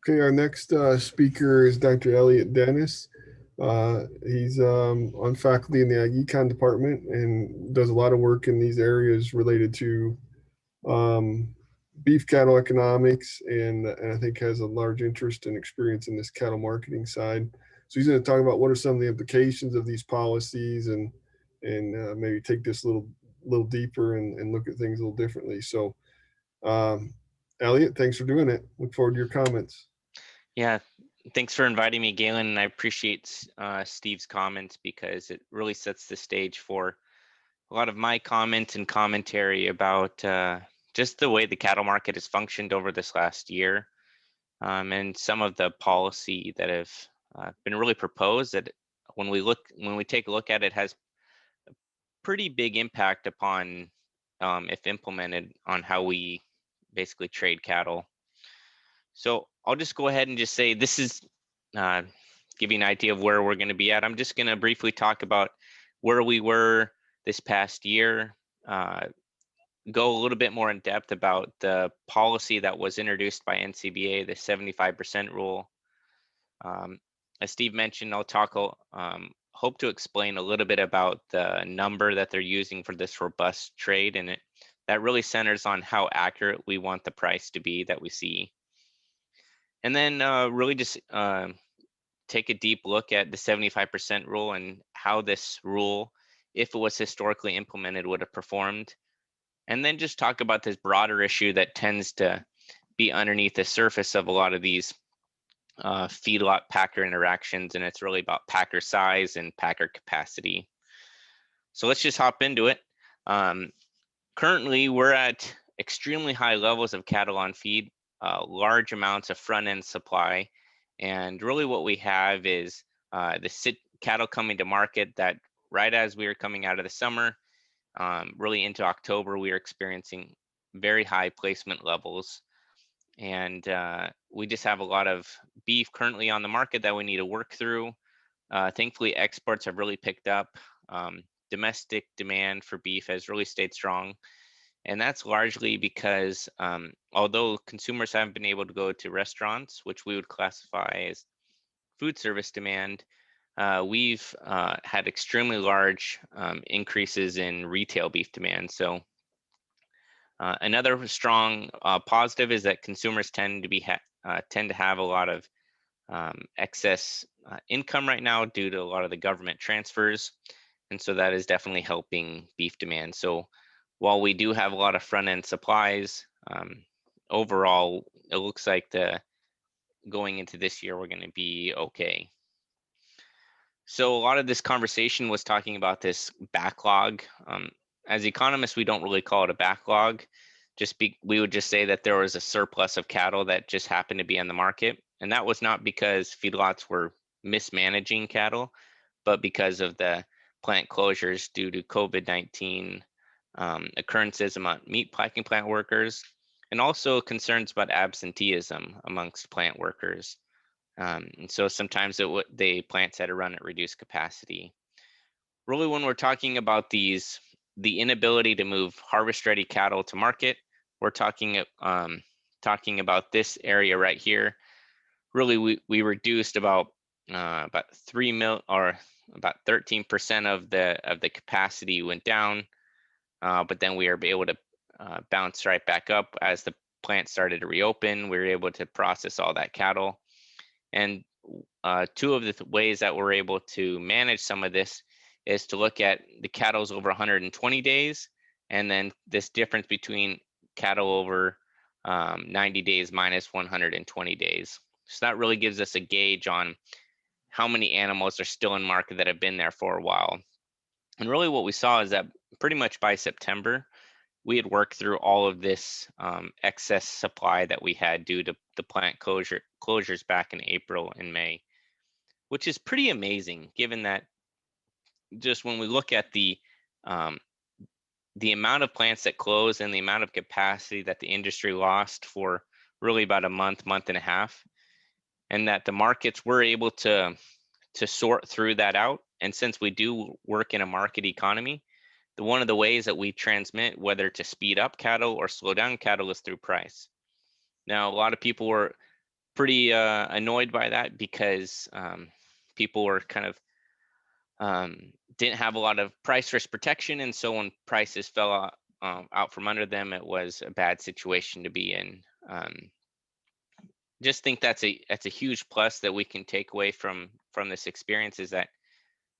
Okay, our next speaker is Dr. Elliot Dennis. He's on faculty in the Ag Econ department and does a lot of work in these areas related to um, beef cattle economics, and I think has a large interest and experience in this cattle marketing side. So he's going to talk about what are some of the implications of these policies, and maybe take this a little deeper and look at things a little differently. So, um, Elliot, thanks for doing it. Look forward to your comments. Yeah, thanks for inviting me, Galen, and I appreciate Steve's comments because it really sets the stage for a lot of my comments and commentary about just the way the cattle market has functioned over this last year, and some of the policy that have been really proposed that when we take a look at it has pretty big impact upon, if implemented, on how we basically trade cattle. So I'll just go ahead and just say this is give you an idea of where we're going to be at. I'm just going to briefly talk about where we were this past year, go a little bit more in depth about the policy that was introduced by NCBA, the 75% rule. As Steve mentioned, hope to explain a little bit about the number that they're using for this robust trade, and that really centers on how accurate we want the price to be that we see. And then really just take a deep look at the 75% rule and how this rule, if it was historically implemented, would have performed. And then just talk about this broader issue that tends to be underneath the surface of a lot of these feedlot packer interactions, and it's really about packer size and packer capacity. So let's just hop into it. Currently, we're at extremely high levels of cattle on feed, large amounts of front end supply, and really what we have is the cattle coming to market that right as we were coming out of the summer, really into October, we are experiencing very high placement levels. And we just have a lot of beef currently on the market that we need to work through. Thankfully, exports have really picked up. Domestic demand for beef has really stayed strong. And that's largely because although consumers haven't been able to go to restaurants, which we would classify as food service demand, we've had extremely large increases in retail beef demand. So another strong positive is that consumers tend to have a lot of excess income right now due to a lot of the government transfers, and so that is definitely helping beef demand. So while we do have a lot of front end supplies, overall it looks like going into this year we're going to be okay. So a lot of this conversation was talking about this backlog. As economists, we don't really call it a backlog. We would just say that there was a surplus of cattle that just happened to be on the market. And that was not because feedlots were mismanaging cattle, but because of the plant closures due to COVID-19 occurrences among meat packing plant workers, and also concerns about absenteeism amongst plant workers. And so sometimes the plants had to run at reduced capacity. Really, when we're talking about the inability to move harvest-ready cattle to market, we're talking about this area right here. Really, we reduced about 13% of the capacity went down, but then we were able to bounce right back up as the plant started to reopen. We were able to process all that cattle. And two of the ways that we're able to manage some of this is to look at the cattle's over 120 days, and then this difference between cattle over 90 days minus 120 days. So that really gives us a gauge on how many animals are still in market that have been there for a while. And really what we saw is that pretty much by September, we had worked through all of this excess supply that we had due to the plant closures back in April and May, which is pretty amazing given that just when we look at the amount of plants that closed and the amount of capacity that the industry lost for really about a month and a half, and that the markets were able to sort through that out. And since we do work in a market economy, one of the ways that we transmit whether to speed up cattle or slow down cattle is through price. Now, a lot of people were pretty annoyed by that because people were kind of didn't have a lot of price risk protection, and so when prices fell out from under them, it was a bad situation to be in. Just think that's a huge plus that we can take away from this experience, is that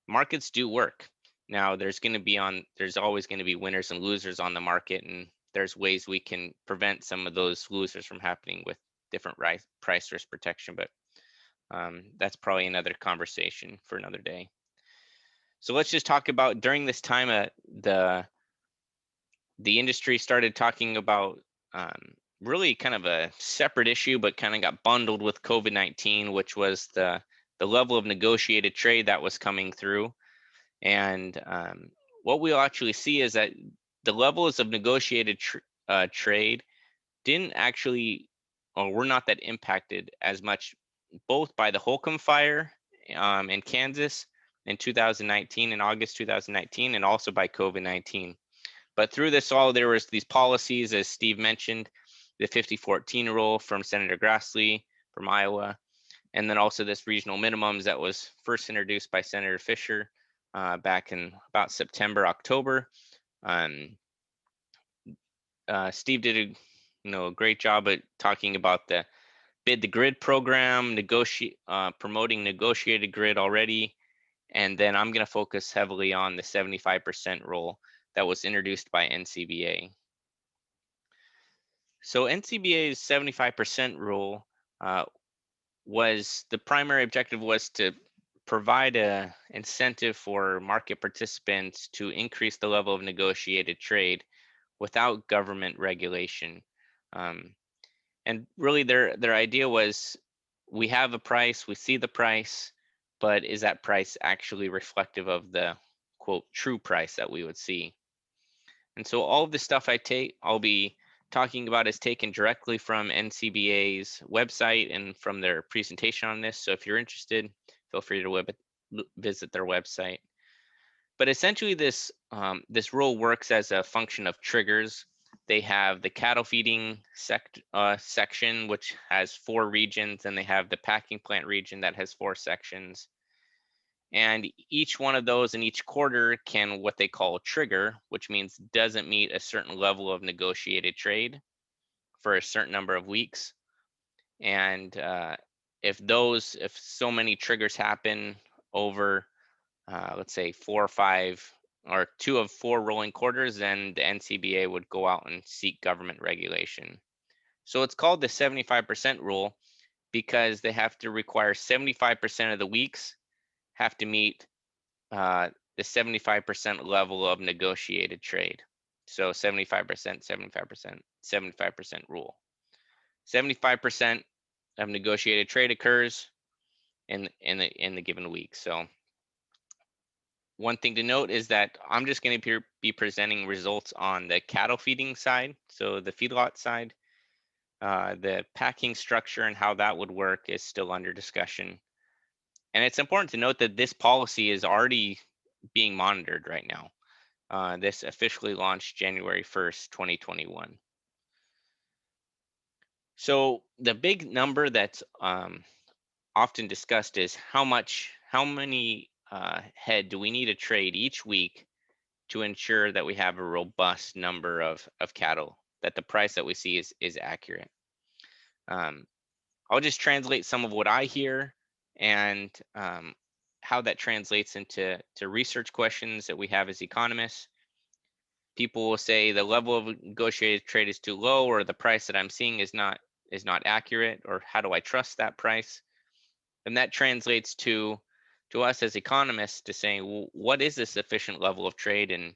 markets do work. Now there's always going to be winners and losers on the market, and there's ways we can prevent some of those losers from happening with different price risk protection, but that's probably another conversation for another day. So let's just talk about, during this time, the industry started talking about really kind of a separate issue, but kind of got bundled with COVID-19, which was the level of negotiated trade that was coming through. And what we'll actually see is that the levels of negotiated trade didn't actually, or were not that impacted as much, both by the Holcomb fire in Kansas in 2019, in August 2019, and also by COVID-19. But through this all, there was these policies, as Steve mentioned, the 50-14 rule from Senator Grassley from Iowa, and then also this regional minimums that was first introduced by Senator Fisher back in about September, October. Steve did a great job at talking about the Bid the Grid program, promoting negotiated grid already, and then I'm going to focus heavily on the 75% rule that was introduced by NCBA. So NCBA's 75% rule was, the primary objective was to provide a incentive for market participants to increase the level of negotiated trade without government regulation. And really their idea was, we have a price, we see the price, but is that price actually reflective of the quote true price that we would see? And so all of the stuff I'll be talking about is taken directly from NCBA's website and from their presentation on this. So if you're interested, feel free to visit their website. But essentially this rule works as a function of triggers. They have the cattle feeding section, which has 4 regions, and they have the packing plant region that has 4 sections. And each one of those in each quarter can, what they call, trigger, which means doesn't meet a certain level of negotiated trade for a certain number of weeks. And if so many triggers happen over, let's say 4 or 5 or 2 of 4 rolling quarters, then the NCBA would go out and seek government regulation. So it's called the 75% rule because they have to require 75% of the weeks have to meet the 75% level of negotiated trade. So 75%, 75%, 75% rule. 75% of negotiated trade occurs in the given week. So one thing to note is that I'm just going to be presenting results on the cattle feeding side, so the feedlot side. The packing structure and how that would work is still under discussion. And it's important to note that this policy is already being monitored right now. This officially launched January 1st, 2021. So the big number that's often discussed is how many head do we need to trade each week to ensure that we have a robust number of cattle, that the price that we see is accurate. I'll just translate some of what I hear and how that translates into research questions that we have as economists. People will say the level of negotiated trade is too low, or the price that I'm seeing is not accurate, or how do I trust that price? And that translates to us as economists to saying, well, what is the sufficient level of trade, and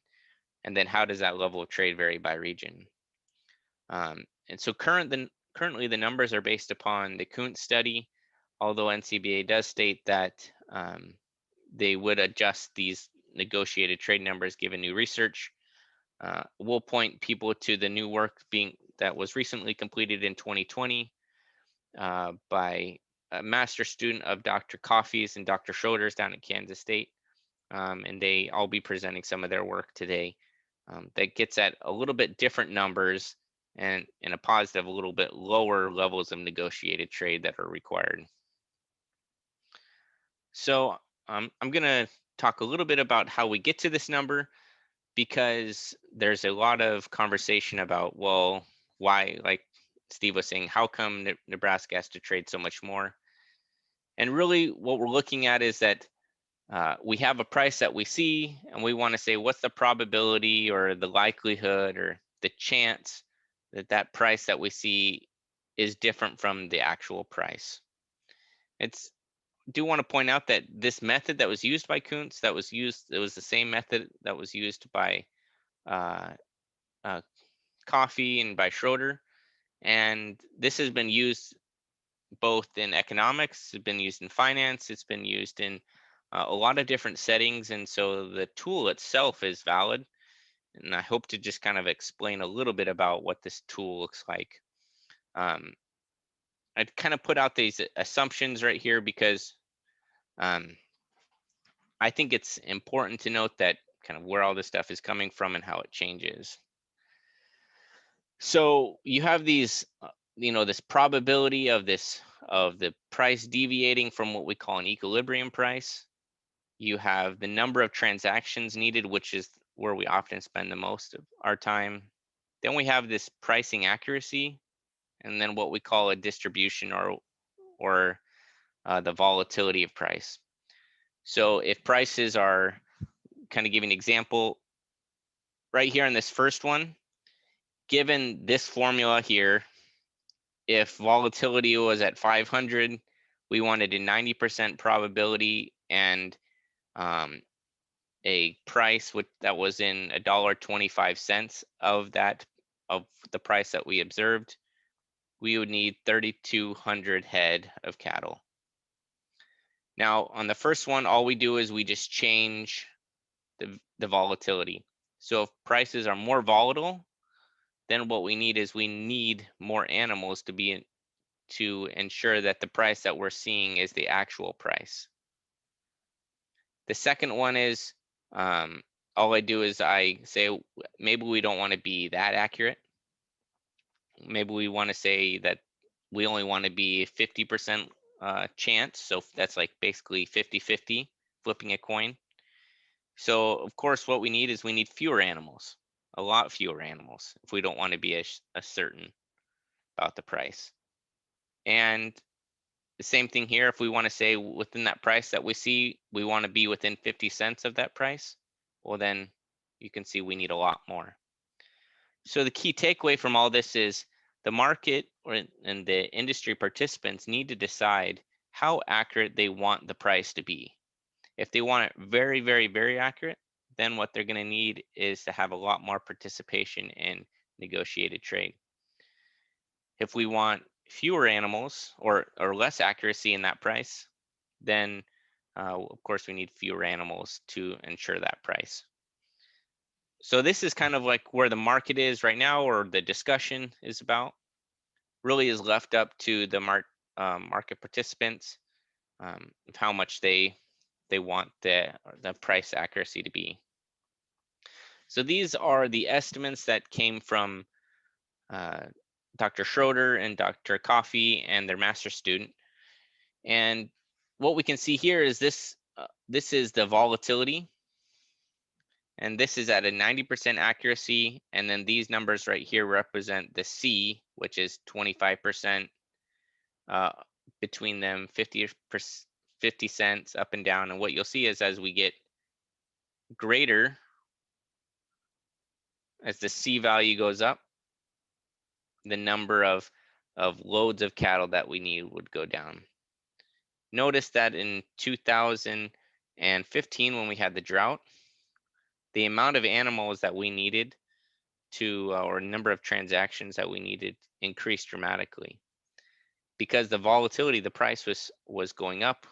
then how does that level of trade vary by region? And so currently the numbers are based upon the Kuntz study, although NCBA does state that they would adjust these negotiated trade numbers given new research. We'll point people to the new work that was recently completed in 2020 by a master student of Dr. Coffey's and Dr. Schroeder's down at Kansas State. And I'll be presenting some of their work today that gets at a little bit different numbers and in a positive, a little bit lower levels of negotiated trade that are required. So I'm going to talk a little bit about how we get to this number, because there's a lot of conversation about, well, why, like Steve was saying, how come Nebraska has to trade so much more? And really what we're looking at is that we have a price that we see, and we want to say, what's the probability or the likelihood or the chance that that price that we see is different from the actual price. It's do want to point out that this method that was used by Kuntz, it was the same method that was used by uh, Coffee and by Schroeder, and this has been used both in economics, it's been used in finance, it's been used in a lot of different settings, and so the tool itself is valid. And I hope to just kind of explain a little bit about what this tool looks like. I'd kind of put out these assumptions right here because I think it's important to note that kind of where all this stuff is coming from and how it changes. So you have these, this probability of the price deviating from what we call an equilibrium price. You have the number of transactions needed, which is where we often spend the most of our time. Then we have this pricing accuracy, and then what we call a distribution or the volatility of price. So if prices are, kind of give an example right here in this first one, given this formula here, if volatility was at 500, we wanted a 90% probability and a price that was in $1.25 of the price that we observed, we would need 3,200 head of cattle. Now on the first one, all we do is we just change the volatility. So if prices are more volatile, then what we need is we need more animals to ensure that the price that we're seeing is the actual price. The second one is all I do is I say maybe we don't want to be that accurate. Maybe we want to say that we only want to be 50% chance. So that's like basically 50-50, flipping a coin. So of course what we need is we need fewer animals, a lot fewer animals, if we don't want to be a certain about the price. And the same thing here, if we want to say within that price that we see, we want to be within 50 cents of that price, well then you can see we need a lot more. So the key takeaway from all this is the market and the industry participants need to decide how accurate they want the price to be. If they want it very, very, very accurate, then what they're going to need is to have a lot more participation in negotiated trade. If we want fewer animals or less accuracy in that price, then of course we need fewer animals to ensure that price. So this is kind of like where the market is right now, or the discussion is about. Really is left up to the market participants of how much they want the price accuracy to be. So these are the estimates that came from Dr. Schroeder and Dr. Coffee and their master's student. And what we can see here is this is the volatility. And this is at a 90% accuracy. And then these numbers right here represent the C, which is 25% between them, 50 cents up and down. And what you'll see is as we get greater, as the C value goes up, the number of loads of cattle that we need would go down. Notice that in 2015, when we had the drought, the amount of animals that we needed or number of transactions that we needed increased dramatically, because the volatility, the price was going up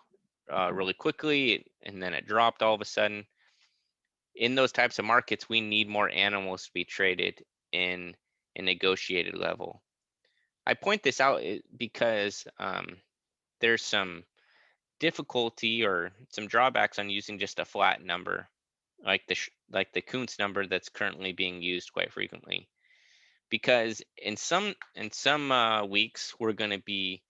really quickly, and then it dropped all of a sudden. In those types of markets, we need more animals to be traded in a negotiated level. I point this out because there's some difficulty or some drawbacks on using just a flat number like the Kuntz number that's currently being used quite frequently. because in some weeks we're going to be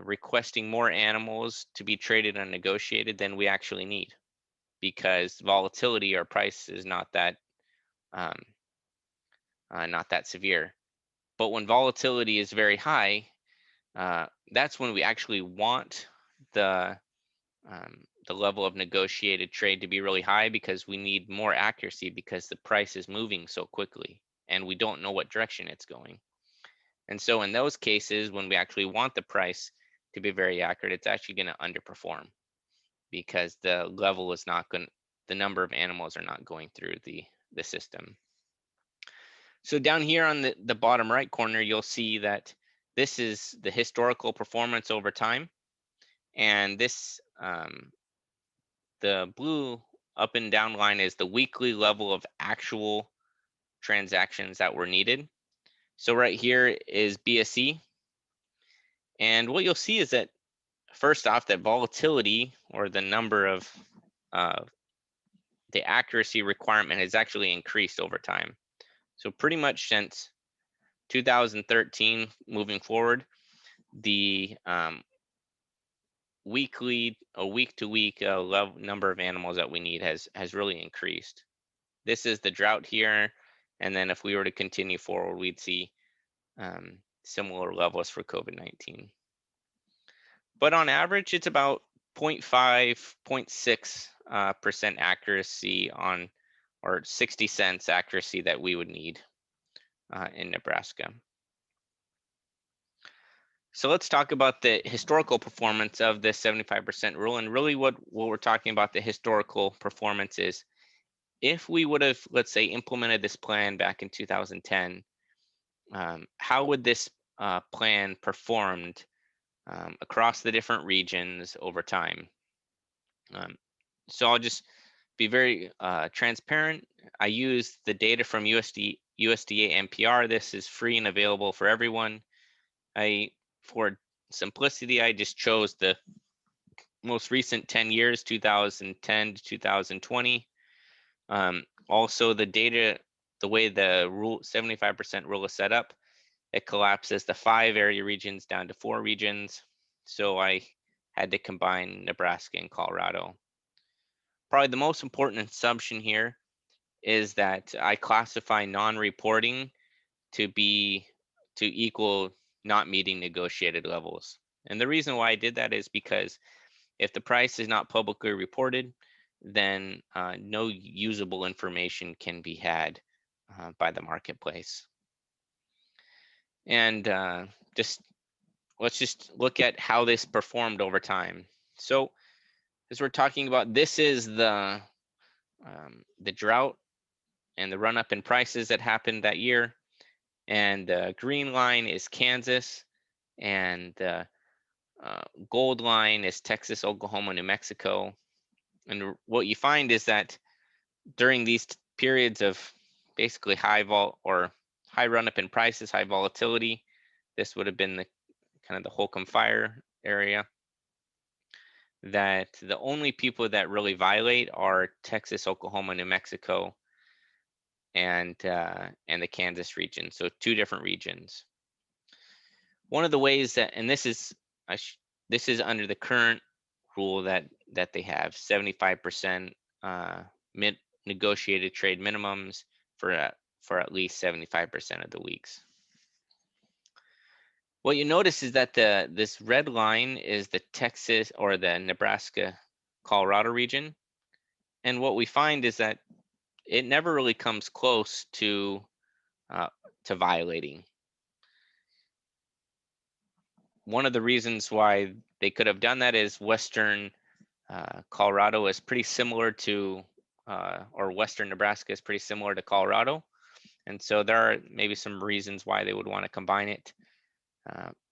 requesting more animals to be traded and negotiated than we actually need, because volatility or price is not that um, severe. But when volatility is very high, that's when we actually want the level of negotiated trade to be really high, because we need more accuracy, because the price is moving so quickly and we don't know what direction it's going. And so in those cases, when we actually want the price to be very accurate, it's actually going to underperform, because the level is not going, the number of animals are not going through the system. So down here on the bottom right corner, you'll see that this is the historical performance over time. And this, the blue up and down line is the weekly level of actual transactions that were needed. So right here is BSE. And what you'll see is that, first off, that volatility, or the number of the accuracy requirement, has actually increased over time. So pretty much since 2013 moving forward, the weekly, week to week number of animals that we need has really increased. This is the drought here, and then if we were to continue forward, we'd see similar levels for COVID-19. But on average, it's about 0.5, 0.6% accuracy on, or 60 cents accuracy that we would need in Nebraska. So let's talk about the historical performance of this 75% rule. And really what we're talking about, the historical performance, is if we would have, let's say, implemented this plan back in 2010, how would this plan performed across the different regions over time? So I'll just be very transparent. I use the data from USDA NPR. This is free and available for everyone. For simplicity, I just chose the most recent 10 years, 2010 to 2020. Also, the data, the way the rule 75% rule is set up, it collapses the 5 area regions down to 4 regions. So I had to combine Nebraska and Colorado. Probably the most important assumption here is that I classify non-reporting to equal not meeting negotiated levels. And the reason why I did that is because if the price is not publicly reported, then no usable information can be had by the marketplace. And let's just look at how this performed over time. So as we're talking about, this is the drought and the run up in prices that happened that year. And the green line is Kansas, and the gold line is Texas, Oklahoma, New Mexico. And what you find is that during these periods of basically high run up in prices, high volatility, this would have been the kind of the Holcomb Fire area, that the only people that really violate are Texas, Oklahoma, New Mexico, and the Kansas region. So 2 different regions. One of the ways that, and this is under the current rule that they have, 75% negotiated trade minimums for at least 75% of the weeks. What you notice is that this red line is the Texas or the Nebraska, Colorado region. And what we find is that it never really comes close to violating. One of the reasons why they could have done that is Western Colorado is pretty similar to, or Western Nebraska is pretty similar to Colorado. And so there are maybe some reasons why they would want to combine it.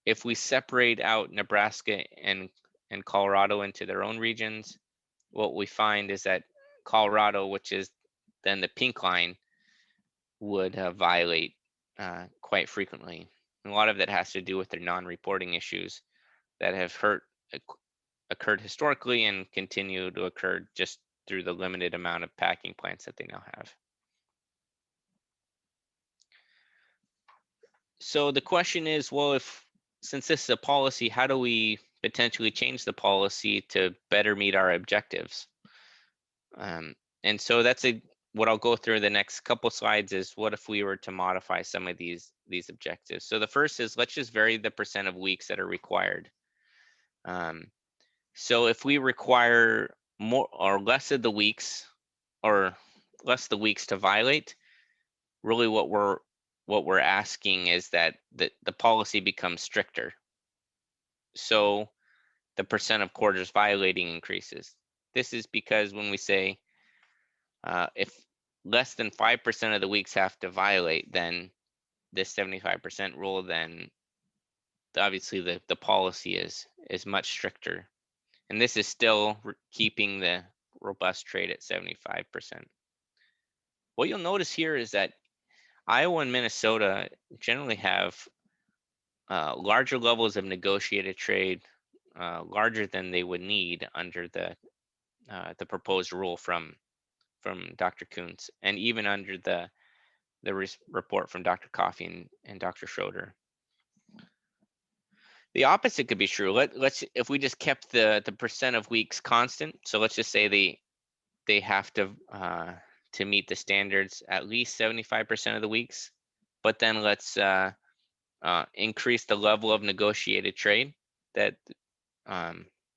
If we separate out Nebraska and Colorado into their own regions, what we find is that Colorado, which is then the pink line, would violate quite frequently. And a lot of that has to do with their non-reporting issues that have occurred historically and continue to occur just through the limited amount of packing plants that they now have. So the question is, well, since this is a policy, how do we potentially change the policy to better meet our objectives? And so that's what I'll go through the next couple slides is what if we were to modify some of these objectives. So the first is let's just vary the percent of weeks that are required. So if we require more or less of the weeks, or less the weeks to violate, really what we're asking is that the policy becomes stricter. So the percent of quarters violating increases. This is because when we say if less than 5% of the weeks have to violate, then this 75% rule, then obviously the policy is much stricter. And this is still keeping the robust trade at 75%. What you'll notice here is that Iowa and Minnesota generally have larger levels of negotiated trade, larger than they would need under the proposed rule from Dr. Kuntz, and even under the report from Dr. Coffey and Dr. Schroeder. The opposite could be true. Let's if we just kept the percent of weeks constant. So let's just say they have to meet the standards at least 75% of the weeks, but then let's increase the level of negotiated trade that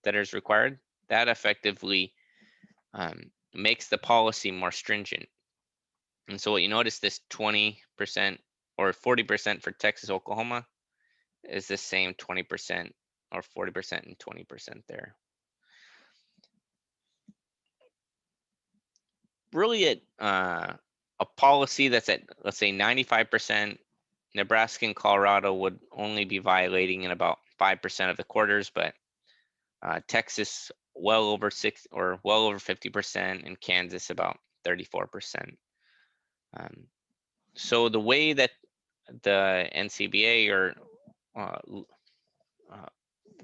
is required. That effectively makes the policy more stringent. And so what you notice, this 20% or 40% for Texas, Oklahoma is the same 20% or 40% and 20% there. Really a policy that's at, let's say, 95%, Nebraska and Colorado would only be violating in about 5% of the quarters, but Texas well over 50%, and Kansas about 34%. So the way that the NCBA or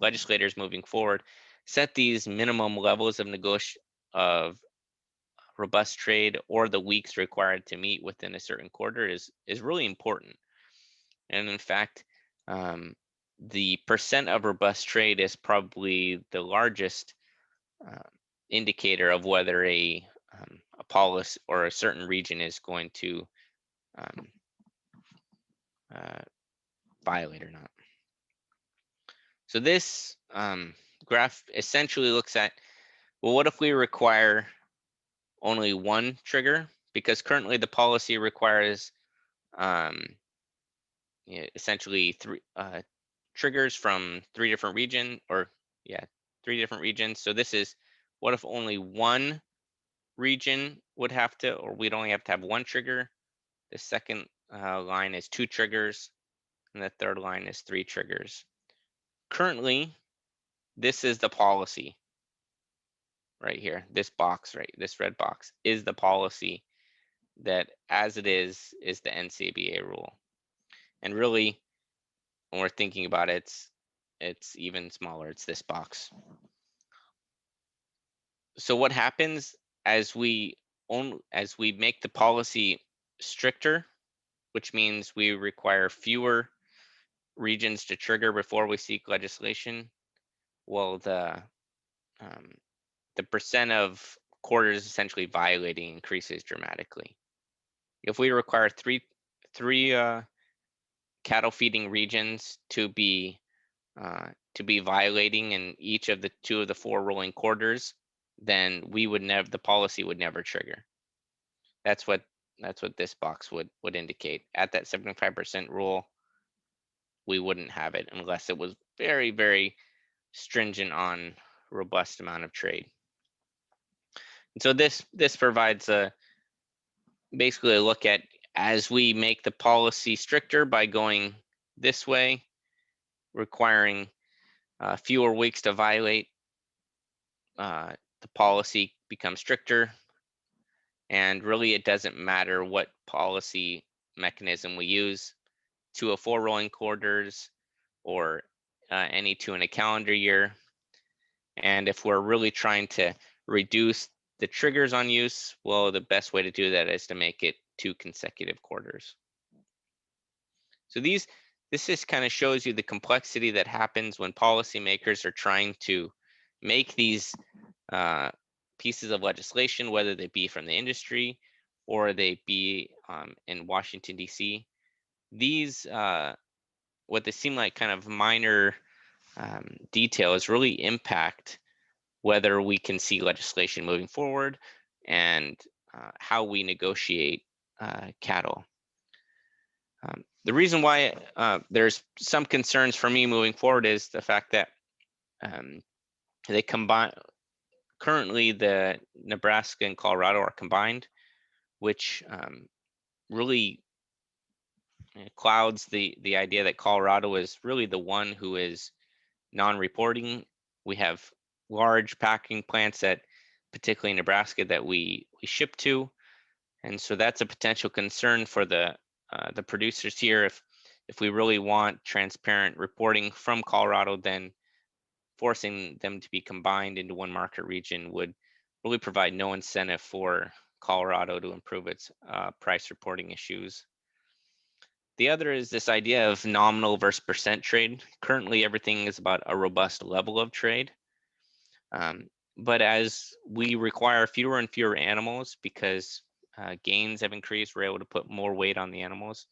legislators moving forward set these minimum levels of robust trade, or the weeks required to meet within a certain quarter, is really important. And in fact, the percent of robust trade is probably the largest indicator of whether a policy or a certain region is going to violate or not. So this graph essentially looks at, well, what if we require only one trigger? Because currently the policy requires essentially three triggers from three different regions. So this is, what if only one region would have to, or we'd only have to have one trigger? The second line is 2 triggers, and the third line is 3 triggers. Currently, this is the policy right here. This box, right, this red box is the policy that, as it is the NCBA rule. And really, when we're thinking about it, it's even smaller. It's this box. So what happens as we make the policy stricter, which means we require fewer regions to trigger before we seek legislation? Well, the percent of quarters essentially violating increases dramatically. If we require three cattle feeding regions to be violating in each of the 2 of the 4 rolling quarters, then the policy would never trigger. That's what this box would indicate. At that 75% rule, we wouldn't have it unless it was very, very stringent on robust amount of trade. And so this provides basically a look at, as we make the policy stricter by going this way, requiring fewer weeks to violate, the policy becomes stricter. And really, it doesn't matter what policy mechanism we use, 2 of 4 rolling quarters, or any 2 in a calendar year. And if we're really trying to reduce the triggers on use, well, the best way to do that is to make it 2 consecutive quarters. So these this just kind of shows you the complexity that happens when policymakers are trying to make these pieces of legislation, whether they be from the industry or they be in Washington, D.C. These, what they seem like kind of minor details really impact whether we can see legislation moving forward and how we negotiate cattle. The reason why there's some concerns for me moving forward is the fact that they combine, currently the Nebraska and Colorado are combined, which really clouds the idea that Colorado is really the one who is non-reporting. We have large packing plants that, particularly in Nebraska, that we ship to, and so that's a potential concern for the producers here. If we really want transparent reporting from Colorado, then forcing them to be combined into one market region would really provide no incentive for Colorado to improve its price reporting issues. The other is this idea of nominal versus percent trade. Currently, everything is about a robust level of trade. But as we require fewer and fewer animals because gains have increased, we're able to put more weight on the animals.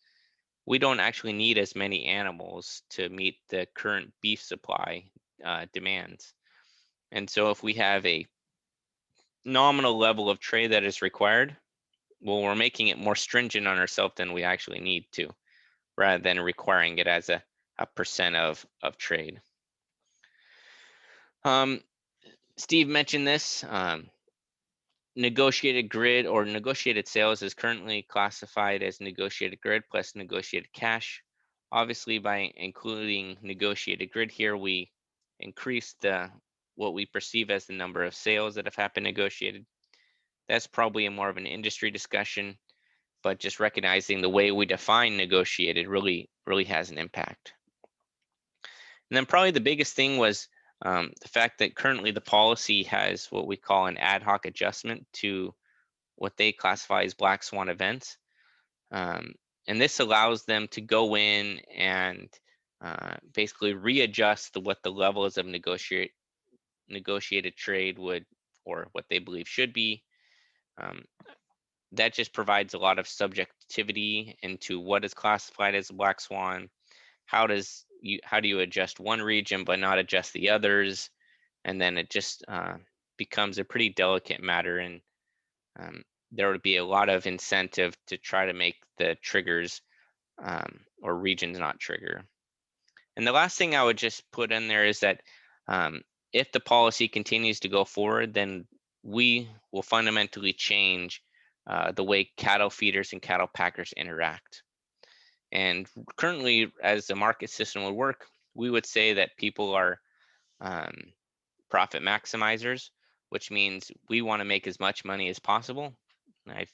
We don't actually need as many animals to meet the current beef supply demands. And so if we have a nominal level of trade that is required, well, we're making it more stringent on ourselves than we actually need to, rather than requiring it as a percent of trade. Steve mentioned this. Negotiated grid or negotiated sales is currently classified as negotiated grid plus negotiated cash. Obviously, by including negotiated grid here, we increase what we perceive as the number of sales that have happened negotiated. That's probably a more of an industry discussion, but just recognizing the way we define negotiated really has an impact. And then probably the biggest thing was the fact that currently the policy has what we call an ad hoc adjustment to what they classify as black swan events. And this allows them to go in and basically readjust what the levels of negotiated trade would, or what they believe should be. That just provides a lot of subjectivity into what is classified as a black swan. How do you adjust one region but not adjust the others? And then it just becomes a pretty delicate matter, and there would be a lot of incentive to try to make the triggers or regions not trigger. And the last thing I would just put in there is that if the policy continues to go forward, then we will fundamentally change the way cattle feeders and cattle packers interact. And currently, as the market system would work, we would say that people are profit maximizers, which means we want to make as much money as possible. I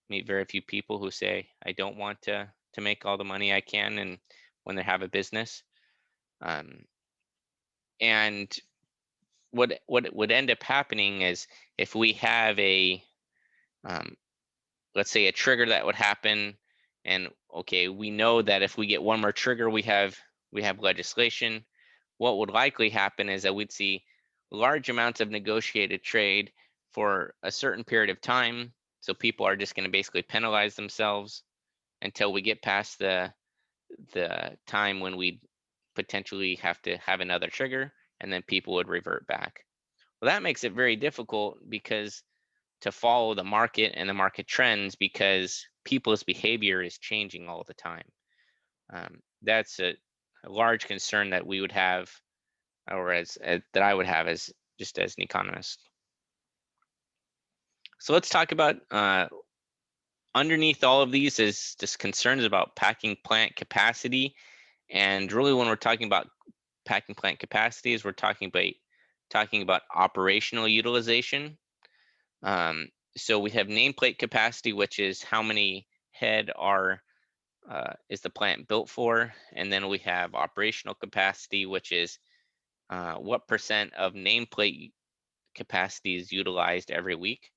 meet very few people who say, I don't want to make all the money I can, and when they have a business. And what would end up happening is if we have a, let's say a trigger that would happen, and okay, we know that if we get one more trigger, we have legislation. What would likely happen is that we'd see large amounts of negotiated trade for a certain period of time. So people are just going to basically penalize themselves until we get past the time when we potentially have to have another trigger, and then people would revert back. Well, that makes it very difficult because to follow the market and the market trends, because people's behavior is changing all the time. That's a large concern that we would have, or that I would have as just as an economist. So let's talk about underneath all of these is just concerns about packing plant capacity. And really, when we're talking about packing plant capacities, we're talking about operational utilization. So we have nameplate capacity, which is how many head is the plant built for, and then we have operational capacity, which is what percent of nameplate capacity is utilized every week.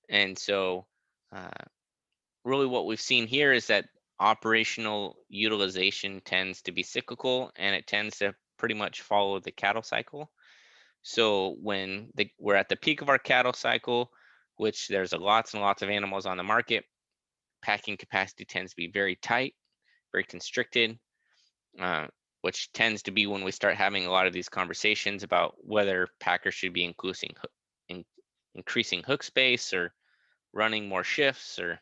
And so really what we've seen here is that operational utilization tends to be cyclical, and it tends to pretty much follow the cattle cycle. So when we're at the peak of our cattle cycle, which there's lots and lots of animals on the market, packing capacity tends to be very tight, very constricted, uh, which tends to be when we start having a lot of these conversations about whether packers should be increasing hook space or running more shifts, or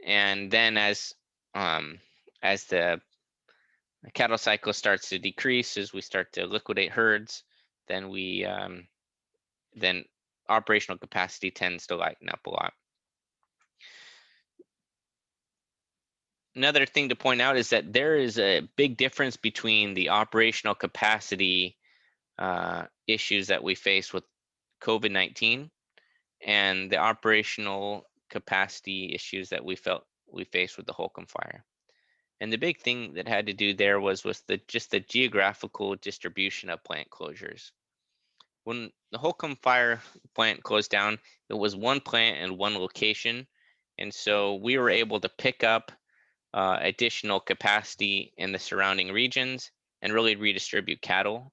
and then um, as the cattle cycle starts to decrease, as we start to liquidate herds, then then operational capacity tends to lighten up a lot. Another thing to point out is that there is a big difference between the operational capacity issues that we face with COVID-19 and the operational capacity issues that we faced with the Holcomb fire. And the big thing that had to do there was just the geographical distribution of plant closures. When the Holcomb fire plant closed down, it was one plant and one location. And so we were able to pick up additional capacity in the surrounding regions and really redistribute cattle,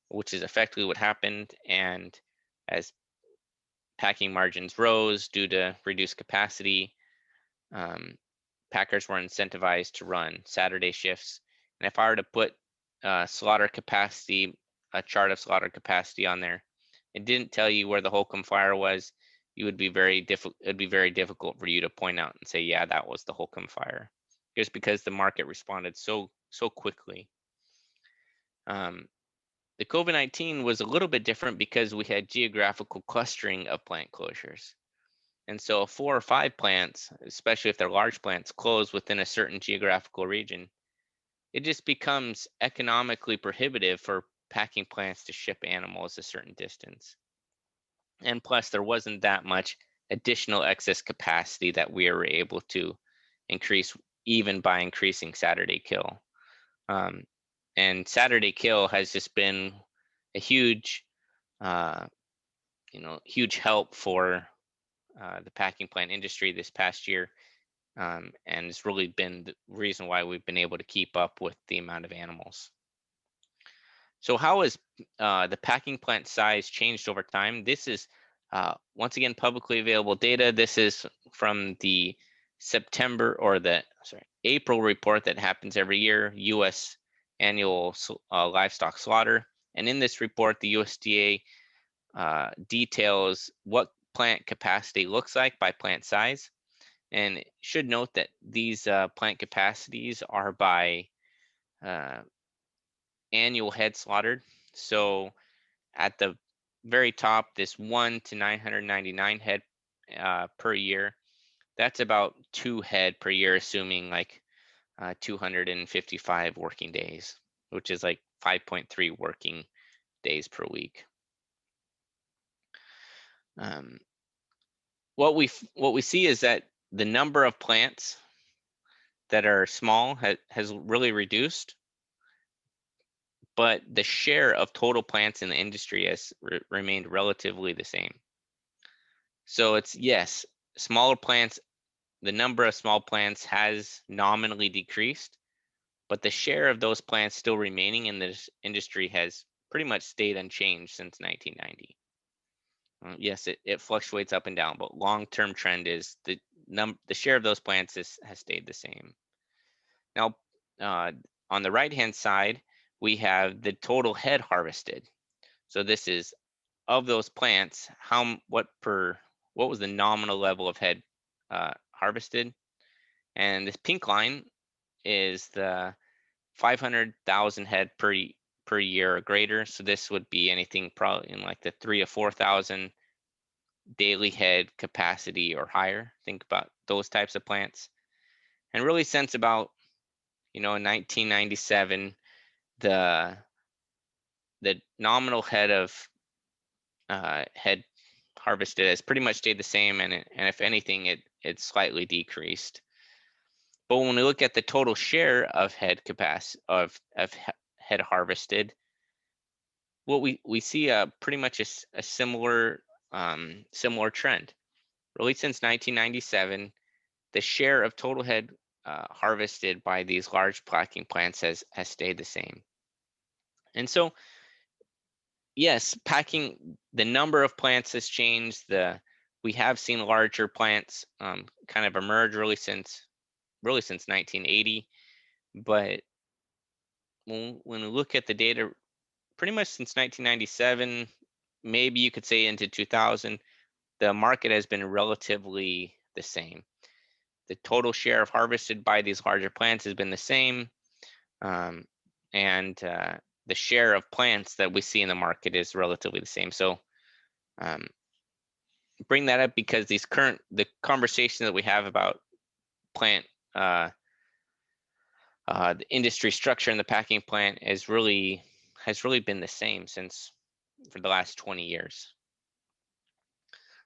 which is effectively what happened. And as packing margins rose due to reduced capacity, packers were incentivized to run Saturday shifts. And if I were to put slaughter capacity, a chart of slaughter capacity on there, it didn't tell you where the Holcomb fire was, it'd be very difficult for you to point out and say, yeah, that was the Holcomb fire, just because the market responded so quickly. The COVID-19 was a little bit different because we had geographical clustering of plant closures. And so 4 or 5 plants, especially if they're large plants, close within a certain geographical region, it just becomes economically prohibitive for packing plants to ship animals a certain distance. And plus, there wasn't that much additional excess capacity that we were able to increase even by increasing Saturday kill. And Saturday kill has just been a huge, huge help for the packing plant industry this past year, and it's really been the reason why we've been able to keep up with the amount of animals. So how has the packing plant size changed over time? This is once again publicly available data. This is from the April report that happens every year, U.S. annual livestock slaughter. And in this report, the USDA details what plant capacity looks like by plant size. And should note that these plant capacities are by annual head slaughtered. So at the very top, this 1 to 999 head per year, that's about 2 head per year, assuming like 255 working days, which is like 5.3 working days per week. What we see is that the number of plants that are small has really reduced, but the share of total plants in the industry has remained relatively the same. So it's, yes, smaller plants, the number of small plants has nominally decreased, but the share of those plants still remaining in this industry has pretty much stayed unchanged since 1990. Yes, it fluctuates up and down, but long-term trend is the share of those plants has stayed the same. Now, on the right-hand side, we have the total head harvested. So this is of those plants, what was the nominal level of head harvested? And this pink line is the 500,000 head per year or greater. So this would be anything probably in like the 3,000 or 4,000 daily head capacity or higher. Think about those types of plants. And really since about 1997, the nominal head of head harvested has pretty much stayed the same, and if anything, it's slightly decreased. But when we look at the total share of head capacity of head harvested, what we see pretty much a similar trend. Really, since 1997, the share of total head harvested by these large packing plants has stayed the same. And so, yes, the number of plants has changed. We have seen larger plants kind of emerge really since 1980. But when we look at the data, pretty much since 1997, maybe you could say into 2000, the market has been relatively the same. The total share of harvested by these larger plants has been the same, and the share of plants that we see in the market is relatively the same. So bring that up because the conversation that we have about plant the industry structure in the packing plant has really been the same for the last 20 years.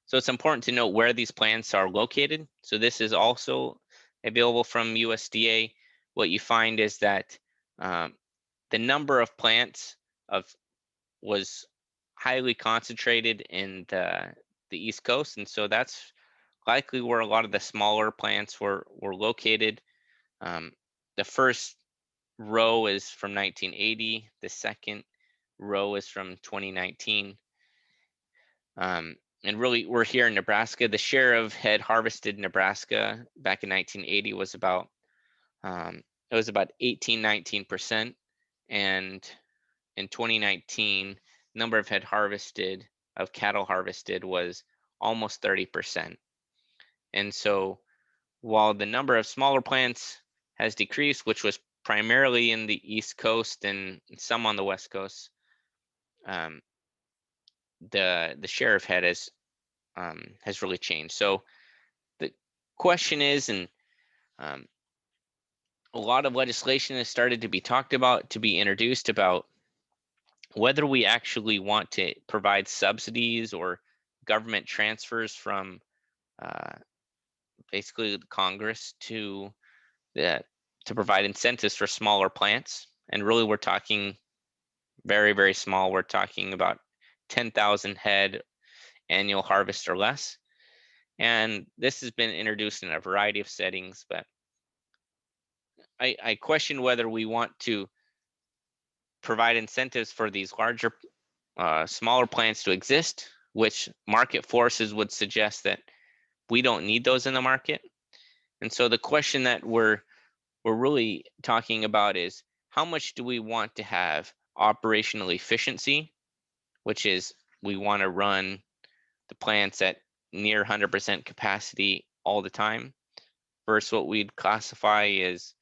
So it's important to note where these plants are located. So this is also available from USDA. What you find is that the number of plants was highly concentrated in the East Coast, and so that's likely where a lot of the smaller plants were located. The first row is from 1980. The second row is from 2019. And really, we're here in Nebraska. The share of head harvested in Nebraska back in 1980 was about 18-19%, and in 2019, number of head harvested of cattle harvested was almost 30%. And so, while the number of smaller plants has decreased, which was primarily in the East Coast and some on the West Coast, the share of head has really changed. So the question is, and a lot of legislation has started to be talked about, to be introduced about whether we actually want to provide subsidies or government transfers from basically Congress to provide incentives for smaller plants. And really, we're talking very, very small. We're talking about 10,000 head annual harvest or less. And this has been introduced in a variety of settings, but I question whether we want to provide incentives for these larger, smaller plants to exist, which market forces would suggest that we don't need those in the market. And so the question that we're really talking about is, how much do we want to have operational efficiency, which is we want to run the plants at near 100% capacity all the time, versus what we'd classify as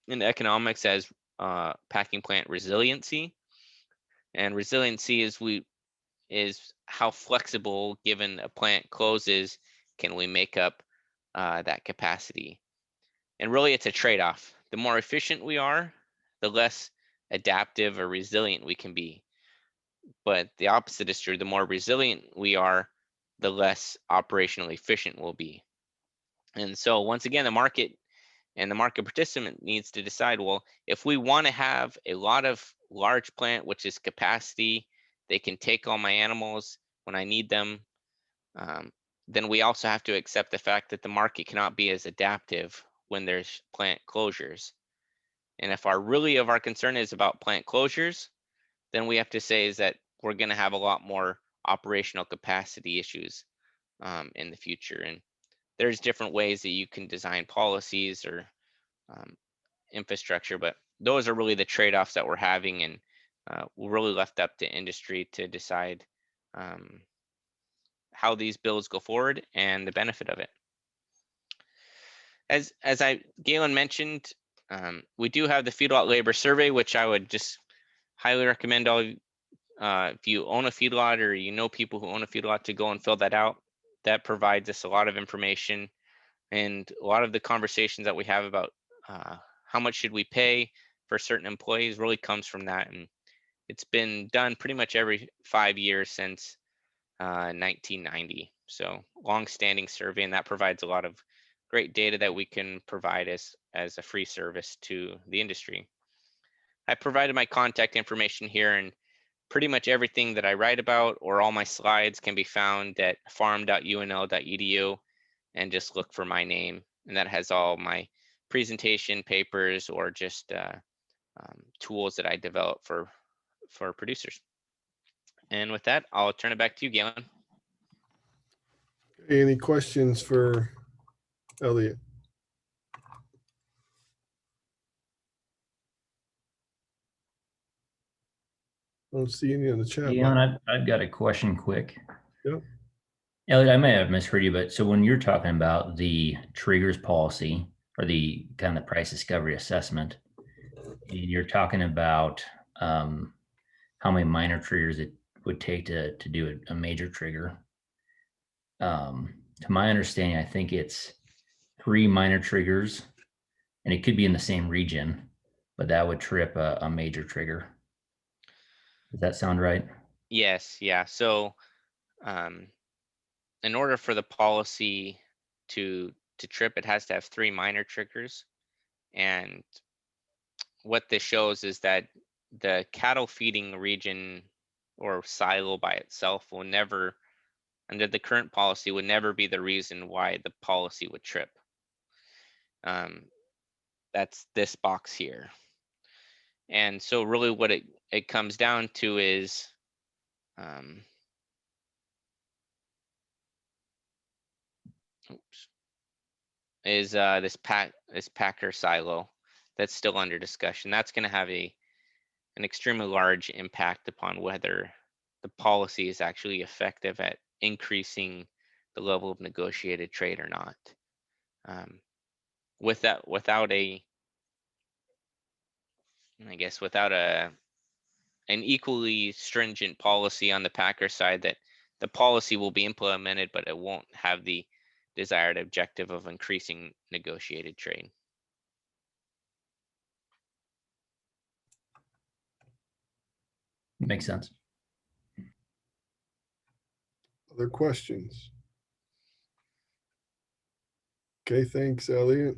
in economics as packing plant resiliency. And resiliency is how flexible, given a plant closes, can we make up that capacity. And really, it's a trade-off. The more efficient we are, the less adaptive or resilient we can be. But the opposite is true. The more resilient we are, the less operationally efficient we'll be. And so once again, the market and the market participant needs to decide, well, if we want to have a lot of large plant, which is capacity, they can take all my animals when I need them, then we also have to accept the fact that the market cannot be as adaptive when there's plant closures. And if our concern is about plant closures, then we have to say is that we're going to have a lot more operational capacity issues in the future. And there's different ways that you can design policies or infrastructure, but those are really the trade-offs that we're having, and we're really left up to industry to decide how these bills go forward and the benefit of it. As Galen mentioned, we do have the Feedlot Labor Survey, which I would just highly recommend all if you own a feedlot or you know people who own a feedlot to go and fill that out. That provides us a lot of information, and a lot of the conversations that we have about how much should we pay for certain employees really comes from that. And it's been done pretty much every 5 years since 1990. So long-standing survey, and that provides a lot of great data that we can provide as a free service to the industry. I provided my contact information here, and pretty much everything that I write about or all my slides can be found at farm.unl.edu, and just look for my name and that has all my presentation papers or just tools that I develop for producers. And with that, I'll turn it back to you, Galen. Any questions for Elliot? I don't see any on the chat Leon, box. I've got a question quick. Yep. Elliot, I may have misheard you, but so when you're talking about the triggers policy or the kind of price discovery assessment, and you're talking about how many minor triggers it would take to do a major trigger. To my understanding, I think it's 3 minor triggers, and it could be in the same region, but that would trip a major trigger. Does that sound right? Yes, yeah. So in order for the policy to trip, it has to have 3 minor triggers. And what this shows is that the cattle feeding region or silo by itself will never, under the current policy, would never be the reason why the policy would trip. That's this box here. And so really what it comes down to is this packer silo that's still under discussion. That's going to have an extremely large impact upon whether the policy is actually effective at increasing the level of negotiated trade or not. Without an equally stringent policy on the packer side, that the policy will be implemented, but it won't have the desired objective of increasing negotiated trade. Makes sense. Other questions? Okay, thanks, Elliot.